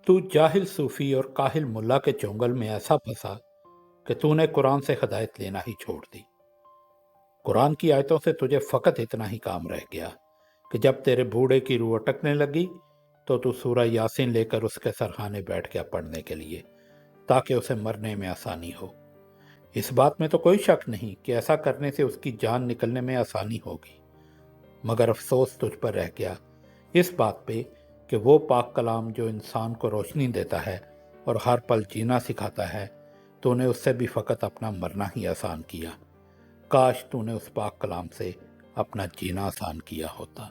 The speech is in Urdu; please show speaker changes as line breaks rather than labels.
تو جاہل صوفی اور کاہل ملا کے چنگل میں ایسا پھنسا کہ تو نے قرآن سے ہدایت لینا ہی چھوڑ دی۔ قرآن کی آیتوں سے تجھے فقط اتنا ہی کام رہ گیا کہ جب تیرے بوڑھے کی روح اٹکنے لگی تو سورہ یاسین لے کر اس کے سرہانے بیٹھ گیا پڑھنے کے لیے تاکہ اسے مرنے میں آسانی ہو۔ اس بات میں تو کوئی شک نہیں کہ ایسا کرنے سے اس کی جان نکلنے میں آسانی ہوگی، مگر افسوس تجھ پر رہ گیا اس بات پہ کہ وہ پاک کلام جو انسان کو روشنی دیتا ہے اور ہر پل جینا سکھاتا ہے، تو نے اس سے بھی فقط اپنا مرنا ہی آسان کیا۔ کاش تو نے اس پاک کلام سے اپنا جینا آسان کیا ہوتا۔